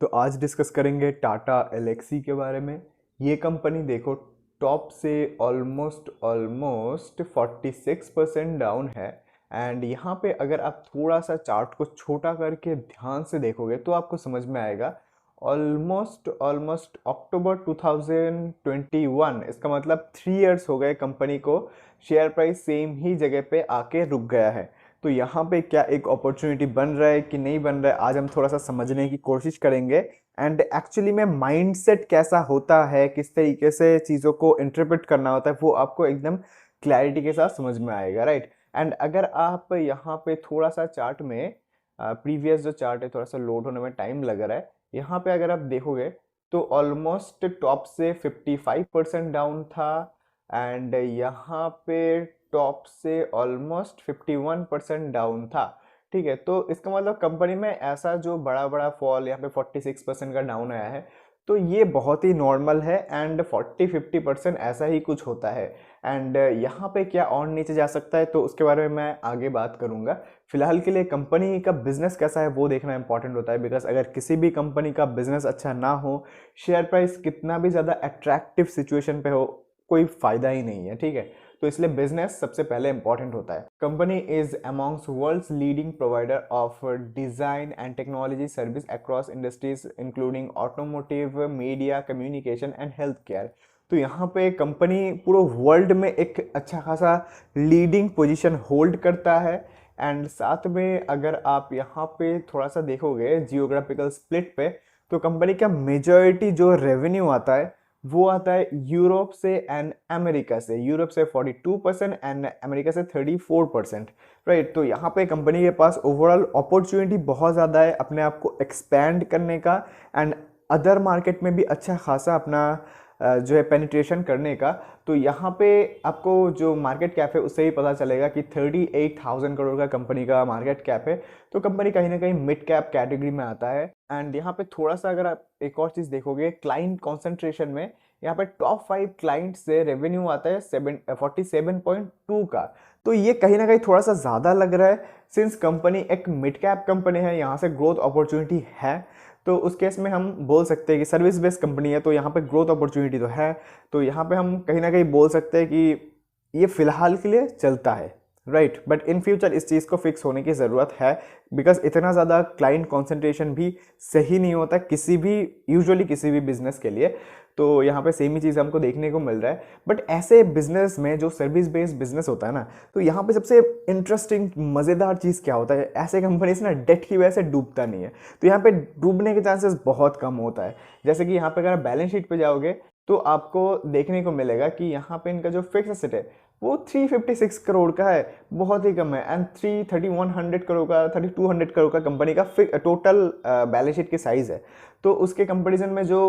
तो आज डिस्कस करेंगे टाटा एलेक्सी के बारे में। ये कंपनी देखो टॉप से ऑलमोस्ट ऑलमोस्ट 46% डाउन है। एंड यहाँ पे अगर आप थोड़ा सा चार्ट को छोटा करके ध्यान से देखोगे तो आपको समझ में आएगा। ऑलमोस्ट ऑलमोस्ट अक्टूबर 2021, इसका मतलब 3 इयर्स हो गए कंपनी को, शेयर प्राइस सेम ही जगह पे आके रुक गया है। तो यहाँ पे क्या एक अपॉर्चुनिटी बन रहा है कि नहीं बन रहा है, आज हम थोड़ा सा समझने की कोशिश करेंगे। एंड एक्चुअली में माइंडसेट कैसा होता है, किस तरीके से चीज़ों को इंटरप्रेट करना होता है, वो आपको एकदम क्लैरिटी के साथ समझ में आएगा, राइट। एंड अगर आप यहाँ पे थोड़ा सा चार्ट में, प्रीवियस जो चार्ट है थोड़ा सा लोड होने में टाइम लग रहा है, यहाँ पे अगर आप देखोगे तो ऑलमोस्ट टॉप से 55% डाउन था। एंड यहाँ पे टॉप से ऑलमोस्ट 51% डाउन था। ठीक है, तो इसका मतलब कंपनी में ऐसा जो बड़ा बड़ा फॉल यहाँ पे 46% का डाउन आया है, तो ये बहुत ही नॉर्मल है। एंड 40-50% ऐसा ही कुछ होता है। एंड यहाँ पे क्या और नीचे जा सकता है, तो उसके बारे में मैं आगे बात करूँगा। फिलहाल के लिए कंपनी का बिजनेस कैसा है वो देखना इंपॉर्टेंट होता है, बिकॉज अगर किसी भी कंपनी का बिजनेस अच्छा ना हो, शेयर प्राइस कितना भी ज़्यादा अट्रैक्टिव सिचुएशन पे हो, कोई फ़ायदा ही नहीं है। ठीक है, तो इसलिए बिजनेस सबसे पहले इंपॉर्टेंट होता है। Company is amongst world's leading provider of design and technology service across industries including automotive, media, communication and health care. तो यहाँ पे कंपनी पूरे वर्ल्ड में एक अच्छा खासा लीडिंग पोजीशन होल्ड करता है। एंड साथ में अगर आप यहाँ पे थोड़ा सा देखोगे जियोग्राफिकल स्प्लिट पे, तो कंपनी का मेजॉरिटी जो रेवेन्यू आता है वो आता है यूरोप से एंड अमेरिका से। यूरोप से 42% एंड अमेरिका से 34%, राइट। तो यहाँ पे कंपनी के पास ओवरऑल अपॉर्चुनिटी बहुत ज़्यादा है अपने आप को एक्सपैंड करने का, एंड अदर मार्केट में भी अच्छा खासा अपना जो है पेनिट्रेशन करने का। तो यहाँ पे आपको जो मार्केट कैप है उससे ही पता चलेगा कि 38,000 करोड़ का कंपनी का मार्केट कैप है। तो कंपनी कहीं ना कहीं मिड कैप कैटेगरी में आता है। एंड यहाँ पे थोड़ा सा अगर आप एक और चीज़ देखोगे क्लाइंट कॉन्सेंट्रेशन में, यहाँ पे टॉप 5 क्लाइंट से रेवेन्यू आता है 47.2 का। तो ये कहीं ना कहीं थोड़ा सा ज़्यादा लग रहा है, सिंस कंपनी एक मिड कैप कंपनी है, यहाँ से ग्रोथ अपॉर्चुनिटी है। तो उस केस में हम बोल सकते हैं कि सर्विस बेस्ड कंपनी है, तो यहाँ पे ग्रोथ अपॉर्चुनिटी तो है। तो यहाँ पे हम कहीं ना कहीं बोल सकते हैं कि ये फिलहाल के लिए चलता है, राइट। बट इन फ्यूचर इस चीज़ को फिक्स होने की ज़रूरत है, बिकॉज इतना ज़्यादा क्लाइंट कॉन्सेंट्रेशन भी सही नहीं होता किसी भी, यूजुअली किसी भी बिजनेस के लिए। तो यहाँ पे सेम ही चीज़ हमको देखने को मिल रहा है। बट ऐसे बिजनेस में जो सर्विस बेस्ड बिजनेस होता है ना, तो यहाँ पे सबसे इंटरेस्टिंग मज़ेदार चीज़ क्या होता है, ऐसे कंपनीज ना डेट की वजह से डूबता नहीं है। तो यहाँ पे डूबने के चांसेस बहुत कम होता है। जैसे कि यहाँ पे अगर बैलेंस शीट पे जाओगे तो आपको देखने को मिलेगा कि यहाँ पे इनका जो फिक्स एसेट है वो 356 करोड़ का है, बहुत ही कम है। एंड 3100 करोड़ का, 3200 करोड़ का कंपनी का टोटल बैलेंस शीट की साइज़ है। तो उसके कंपैरिजन में जो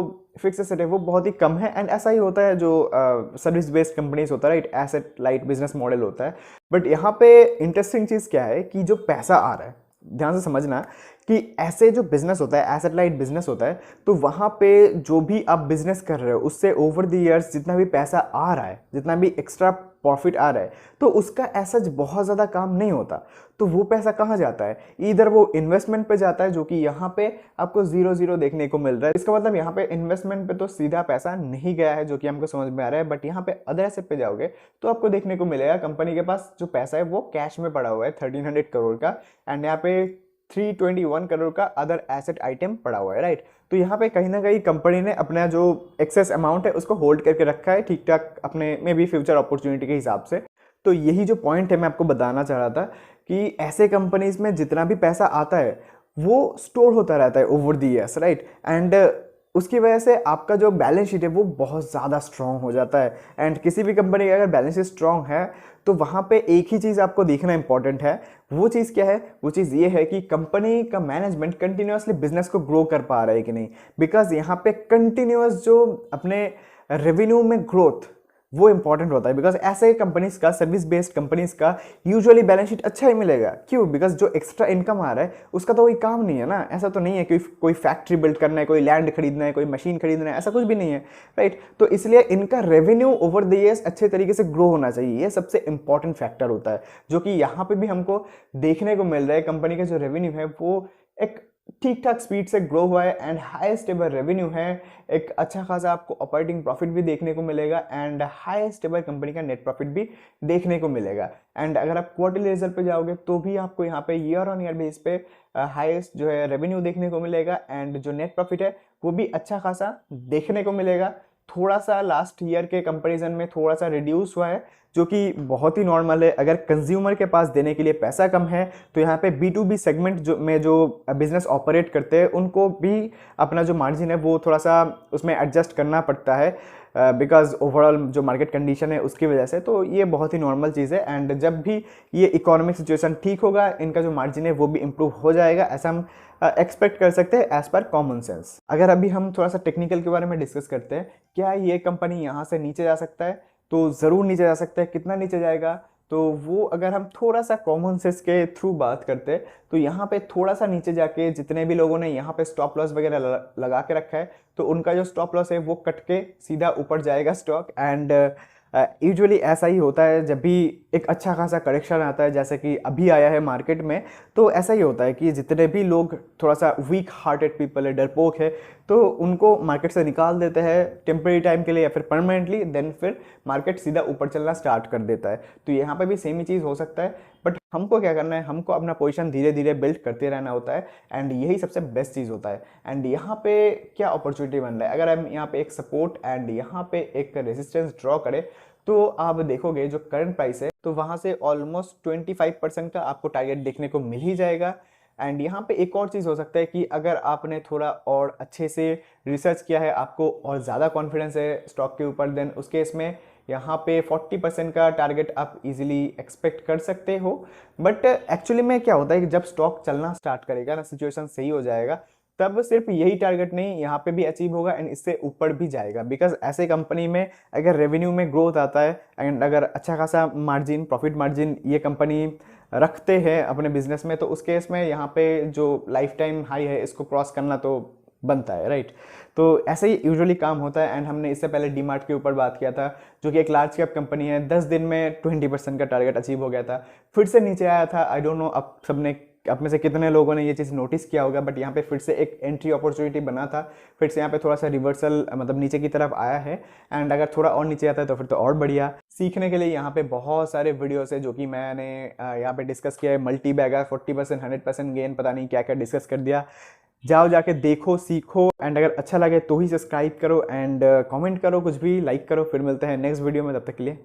फिक्स एसेट है वो बहुत ही कम है। एंड ऐसा ही होता है जो सर्विस बेस्ड कंपनीज होता है, right, asset light business model होता है। बट यहाँ पे इंटरेस्टिंग चीज़ क्या है कि जो पैसा आ रहा है, ध्यान से समझना कि ऐसे जो बिजनेस होता है, एसेट लाइट बिजनेस होता है, तो वहाँ पे जो भी आप बिजनेस कर रहे हो उससे ओवर द ईयर्स जितना भी पैसा आ रहा है, जितना भी एक्स्ट्रा प्रॉफिट आ रहा है, तो उसका ऐसा बहुत ज़्यादा काम नहीं होता। तो वो पैसा कहाँ जाता है, इधर वो इन्वेस्टमेंट पे जाता है, जो कि यहाँ पे आपको 0-0 देखने को मिल रहा है। इसका मतलब यहाँ पे इन्वेस्टमेंट पे तो सीधा पैसा नहीं गया है, जो कि हमको समझ में आ रहा है। बट यहाँ पे अदर एसेट पे जाओगे तो आपको देखने को मिलेगा कंपनी के पास जो पैसा है वो कैश में पड़ा हुआ है 1300 करोड़ का। एंड यहाँ पे 321 करोड़ का अदर एसेट आइटम पड़ा हुआ है, राइट। तो यहाँ पे कहीं ना कहीं कंपनी ने अपना जो एक्सेस अमाउंट है उसको होल्ड करके रखा है ठीक ठाक, अपने में भी फ्यूचर अपॉर्चुनिटी के हिसाब से। तो यही जो पॉइंट है मैं आपको बताना चाह रहा था कि ऐसे कंपनीज में जितना भी पैसा आता है वो स्टोर होता रहता है over the years, right. And उसकी वजह से आपका जो बैलेंस शीट है वो बहुत ज़्यादा स्ट्रॉन्ग हो जाता है। एंड किसी भी कंपनी का अगर बैलेंस शीट स्ट्रॉन्ग है तो वहाँ पे एक ही चीज़ आपको देखना इंपॉर्टेंट है। वो चीज़ क्या है, वो चीज़ ये है कि कंपनी का मैनेजमेंट कंटिन्यूसली बिजनेस को ग्रो कर पा रहा है कि नहीं। बिकॉज यहाँ पे कंटिन्यूस जो अपने रेवेन्यू में ग्रोथ वो इंपॉर्टेंट होता है। बिकॉज ऐसे कंपनीज का, सर्विस बेस्ड कंपनीज का यूजुअली बैलेंस शीट अच्छा ही मिलेगा। क्यों? बिकॉज जो एक्स्ट्रा इनकम आ रहा है उसका तो कोई काम नहीं है ना। ऐसा तो नहीं है कि कोई फैक्ट्री बिल्ड करना है, कोई लैंड खरीदना है, कोई मशीन खरीदना है, ऐसा कुछ भी नहीं है, राइट। तो इसलिए इनका रेवेन्यू ओवर द ईयर्स अच्छे तरीके से ग्रो होना चाहिए, ये सबसे इंपॉर्टेंट फैक्टर होता है, जो कि यहाँ पे भी हमको देखने को मिल रहा है। कंपनी का जो रेवेन्यू है वो एक ठीक ठाक स्पीड से ग्रो हुआ है एंड हाई स्टेबल रेवेन्यू है। एक अच्छा खासा आपको ऑपरेटिंग प्रॉफिट भी देखने को मिलेगा एंड हाई स्टेबल कंपनी का नेट प्रॉफिट भी देखने को मिलेगा। एंड अगर आप क्वार्टरली रिजल्ट पे जाओगे तो भी आपको यहाँ पे ईयर ऑन ईयर बेस पे हाईएस्ट जो है रेवेन्यू देखने को मिलेगा एंड जो नेट प्रॉफिट है वो भी अच्छा खासा देखने को मिलेगा। थोड़ा सा लास्ट ईयर के कंपैरिजन में थोड़ा सा रिड्यूस हुआ है, जो कि बहुत ही नॉर्मल है। अगर कंज्यूमर के पास देने के लिए पैसा कम है तो यहाँ पे B2B सेगमेंट जो बिजनेस ऑपरेट करते हैं उनको भी अपना जो मार्जिन है वो थोड़ा सा उसमें एडजस्ट करना पड़ता है बिकॉज ओवरऑल जो मार्केट कंडीशन है उसकी वजह से। तो ये बहुत ही नॉर्मल चीज़ है एंड जब भी ये इकोनॉमिक सिचुएशन ठीक होगा इनका जो मार्जिन है वो भी इम्प्रूव हो जाएगा, ऐसा हम एक्सपेक्ट कर सकते हैं एज पर कॉमन सेंस। अगर अभी हम थोड़ा सा टेक्निकल के बारे में डिस्कस करते हैं, क्या ये कंपनी यहाँ से नीचे जा सकता है? तो ज़रूर नीचे जा सकता है। कितना नीचे जाएगा? तो वो अगर हम थोड़ा सा कॉमन सेंस के थ्रू बात करते हैं तो यहाँ पे थोड़ा सा नीचे जाके जितने भी लोगों ने यहाँ पे स्टॉप लॉस वगैरह लगा के रखा है तो उनका जो स्टॉप लॉस है वो कट के सीधा ऊपर जाएगा स्टॉक। एंड यूजुअली ऐसा ही होता है जब भी एक अच्छा खासा करेक्शन आता है जैसे कि अभी आया है मार्केट में, तो ऐसा ही होता है कि जितने भी लोग थोड़ा सा वीक हार्टेड पीपल है, डरपोक है, तो उनको मार्केट से निकाल देते हैं टेम्परेरी टाइम के लिए या फिर परमानेंटली, देन फिर मार्केट सीधा ऊपर चलना स्टार्ट कर देता है। तो यहाँ पे भी सेम ही चीज़ हो सकता है, बट हमको क्या करना है, हमको अपना पोजीशन धीरे धीरे बिल्ड करते रहना होता है एंड यही सबसे बेस्ट चीज़ होता है। एंड यहाँ पे क्या अपॉर्चुनिटी बन रहा है, अगर हम यहाँ पे एक सपोर्ट एंड यहाँ पे एक रेजिस्टेंस ड्रॉ करें तो आप देखोगे जो करंट प्राइस है तो वहाँ से ऑलमोस्ट 25% का आपको टारगेट देखने को मिल ही जाएगा। एंड यहाँ पे एक और चीज़ हो सकता है कि अगर आपने थोड़ा और अच्छे से रिसर्च किया है, आपको और ज़्यादा कॉन्फिडेंस है स्टॉक के ऊपर, देन उस केस में यहाँ पे 40% का टारगेट आप इजीली एक्सपेक्ट कर सकते हो। बट एक्चुअली में क्या होता है कि जब स्टॉक चलना स्टार्ट करेगा ना, सिचुएशन सही हो जाएगा, तब सिर्फ यही टारगेट नहीं यहाँ पे भी अचीव होगा एंड इससे ऊपर भी जाएगा। बिकॉज ऐसे कंपनी में अगर रेवेन्यू में ग्रोथ आता है एंड अगर अच्छा खासा मार्जिन, प्रॉफिट मार्जिन ये कंपनी रखते हैं अपने बिजनेस में, तो उस केस में यहाँ पे जो लाइफ टाइम हाई है इसको क्रॉस करना तो बनता है, राइट। तो ऐसे ही यूजुअली काम होता है। एंड हमने इससे पहले डीमार्ट के ऊपर बात किया था जो कि एक लार्ज कैप कंपनी है, 10 दिन में 20% का टारगेट अचीव हो गया था, फिर से नीचे आया था। आई डोंट नो अब सबने, आप में से कितने लोगों ने ये चीज़ नोटिस किया होगा, बट यहाँ पे फिर से एक एंट्री अपॉर्चुनिटी बना था, फिर से यहाँ पे थोड़ा सा रिवर्सल मतलब नीचे की तरफ आया है। एंड अगर थोड़ा और नीचे आता है तो फिर तो और बढ़िया। सीखने के लिए यहाँ पे बहुत सारे वीडियोस है जो कि मैंने यहाँ पे डिस्कस किया है। मल्टी बैगर 40%, 100% गेन, पता नहीं क्या क्या डिस्कस कर दिया। जाओ जाके देखो, सीखो एंड अगर अच्छा लगे तो ही सब्सक्राइब करो एंड कमेंट करो, कुछ भी लाइक करो। फिर मिलते हैं नेक्स्ट वीडियो में, तब तक के लिए।